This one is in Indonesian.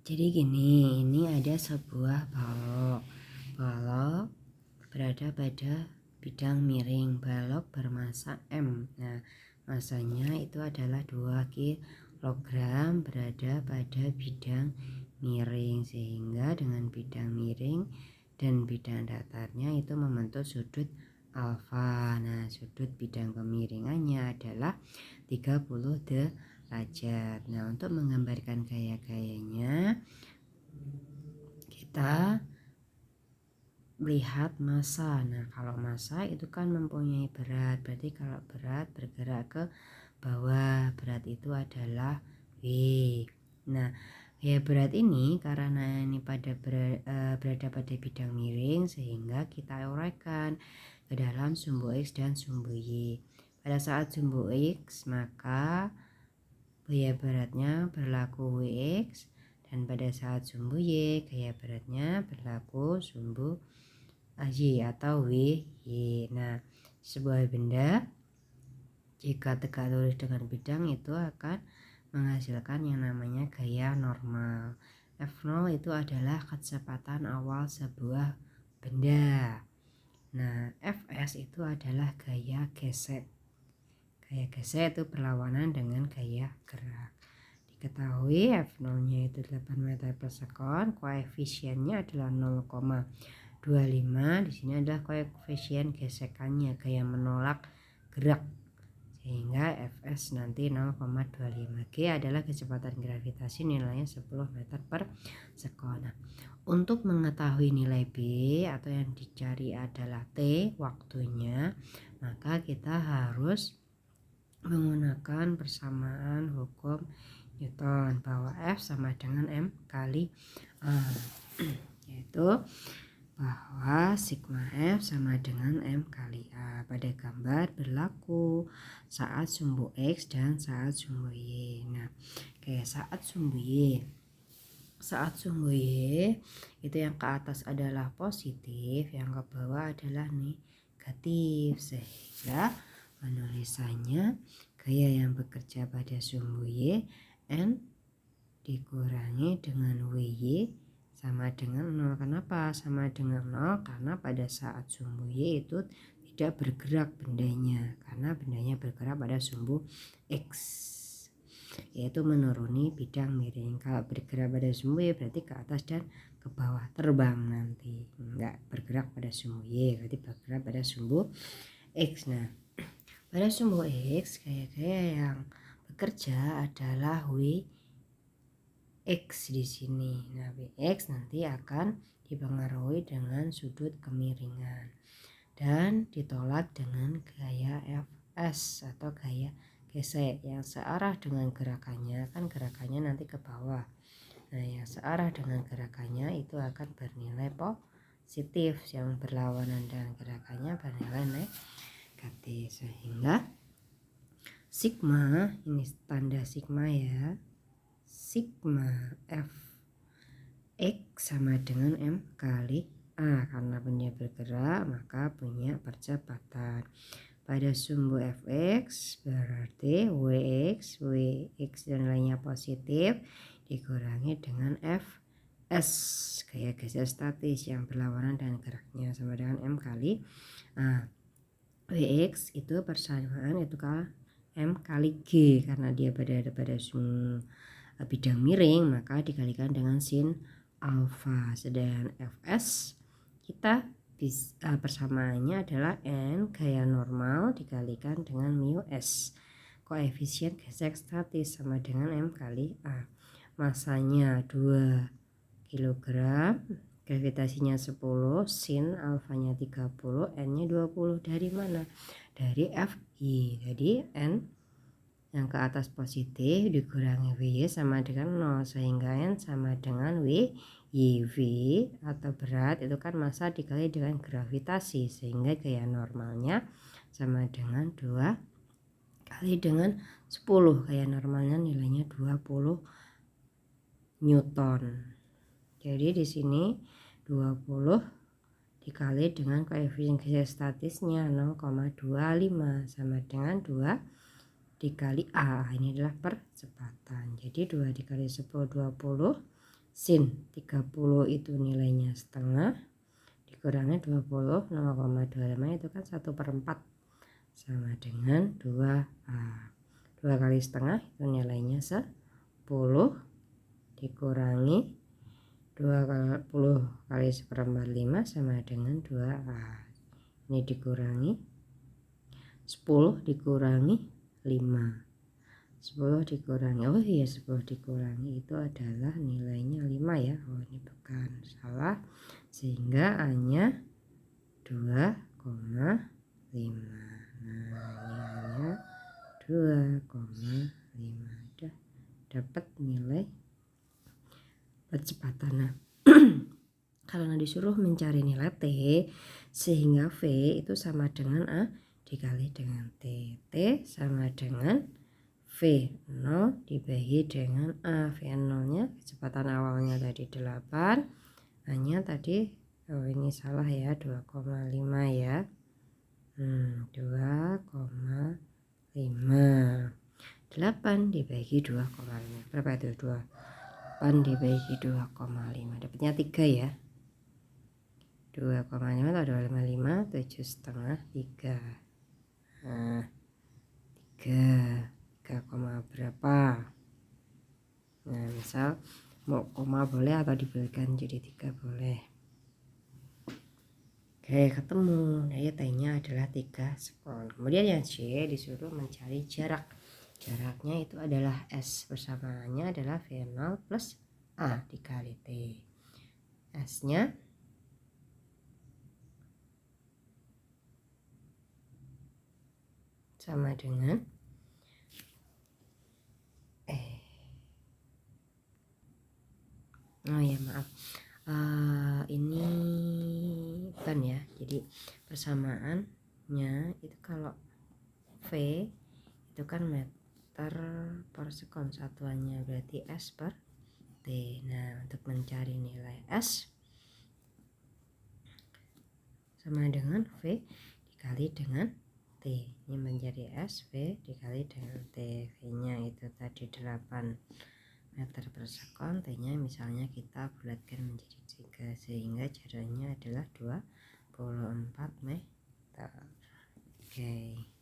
Jadi gini, ini ada sebuah balok. Balok berada pada bidang miring. Balok bermasa M. Nah, masanya itu adalah 2 kilogram berada pada bidang miring. Sehingga dengan bidang miring dan bidang datarnya itu membentuk sudut alfa. Nah, sudut bidang kemiringannya adalah 30 derajat. Nah, untuk menggambarkan gaya-gayanya kita lihat massa. Nah, kalau massa itu kan mempunyai berat, berarti kalau berat bergerak ke bawah, berat itu adalah V. Nah, ya berat ini karena ini berada pada bidang miring, sehingga kita uraikan ke dalam sumbu X dan sumbu Y. Pada saat sumbu X, maka gaya beratnya berlaku Wx, dan pada saat sumbu Y gaya beratnya berlaku sumbu Y atau Wy. Nah, sebuah benda jika tegak lurus dengan bidang itu akan menghasilkan yang namanya gaya normal. F0 itu adalah kecepatan awal sebuah benda. Nah, Fs itu adalah gaya gesek. Gaya gesek itu berlawanan dengan gaya gerak. Diketahui F0-nya itu 8 meter per sekon, koefisiennya adalah 0,25. Di sini adalah koefisien gesekannya, gaya menolak gerak, sehingga Fs nanti 0,25. G adalah kecepatan gravitasi, nilainya 10 meter per sekon. Nah, untuk mengetahui nilai B atau yang dicari adalah T waktunya, maka kita harus menggunakan persamaan hukum Newton bahwa F sama dengan M kali A, yaitu bahwa sigma F sama dengan M kali A. Pada gambar berlaku saat sumbu X dan saat sumbu Y. Nah, kayak saat sumbu Y itu yang ke atas adalah positif, yang ke bawah adalah negatif, sehingga penulisannya gaya yang bekerja pada sumbu Y N dikurangi dengan WY sama dengan 0. Kenapa sama dengan 0? Karena pada saat sumbu Y itu tidak bergerak bendanya, karena bendanya bergerak pada sumbu X, yaitu menuruni bidang miring. Kalau bergerak pada sumbu Y berarti ke atas dan ke bawah, terbang nanti. Enggak bergerak pada sumbu Y, berarti bergerak pada sumbu X. Nah, pada sumbu X gaya-gaya yang bekerja adalah Wx di sini. Nah, Wx nanti akan dipengaruhi dengan sudut kemiringan dan ditolak dengan gaya Fs atau gaya gesek yang searah dengan gerakannya. Kan gerakannya nanti ke bawah. Nah, yang searah dengan gerakannya itu akan bernilai positif, yang berlawanan dengan gerakannya bernilai negatif, sehingga sigma, ini tanda sigma ya, sigma F X sama dengan M kali A. Karena benda bergerak maka punya percepatan. Pada sumbu Fx berarti Wx dan lainnya positif dikurangi dengan Fs, gaya geser statis yang berlawanan dengan geraknya, sama dengan M kali A. Wx itu persamaan itu M kali G, karena dia berada pada bidang miring maka dikalikan dengan sin alfa. Sedangkan Fs kita persamaannya adalah N gaya normal dikalikan dengan mu S, koefisien gesek statis, sama dengan M kali A. Masanya 2 kg, gravitasinya 10, sin alfanya 30, N-nya 20. Dari mana? Dari Fi. Jadi N yang ke atas positif dikurangi Wy sama dengan 0, sehingga N sama dengan Wy. V atau berat itu kan massa dikali dengan gravitasi, sehingga gaya normalnya sama dengan 2 kali dengan 10. Gaya normalnya nilainya 20 Newton. Jadi di sini 20 dikali dengan koefisien gesek statisnya 0,25 sama dengan 2 dikali A. Ini adalah percepatan. Jadi 2 dikali 10 20, sin 30 itu nilainya setengah dikurangi 20 0,25 itu kan 1/4 sama dengan 2A. 2 kali setengah itu nilainya 10 dikurangi 20 kali 1/4 5 sama dengan 2A. Ini dikurangi 10 dikurangi 5. 10 dikurangi, oh iya 10 dikurangi itu adalah nilainya 5 ya. Oh ini bukan, salah, sehingga A-nya 2,5. Nah ini A-nya 2,5. Udah dapat nilai percepatan. Nah kalau disuruh mencari nilai T sehingga V itu sama dengan A dikali dengan T. T sama dengan V0 dibagi dengan A. V0 nya kecepatan awalnya tadi 8, A nya tadi, oh ini salah ya, 2,5 ya. 2,5 8 dibagi 2,5 berapa itu? 8 dibagi 2,5 dapatnya 3 ya. 2,5 atau 2,5 7,5 3. Nah 3 berapa? Nah misal mau koma boleh atau dibalikan jadi 3 boleh. Oke ketemu. Nah ya T-nya adalah 3 sekon. Kemudian yang C disuruh mencari jarak. Jaraknya itu adalah S, persamaannya adalah V0 plus A dikali T. S nya sama dengan oh ya maaf, ini bukan ya, jadi persamaannya itu kalau V itu kan meter per sekon satuannya, berarti S per T. Nah untuk mencari nilai S sama dengan V dikali dengan T, ini menjadi S V dikali dengan T. V nya itu tadi 8 meter per sekon, T nya misalnya kita bulatkan menjadi 3 sehingga jaraknya adalah 24 meter. Oke.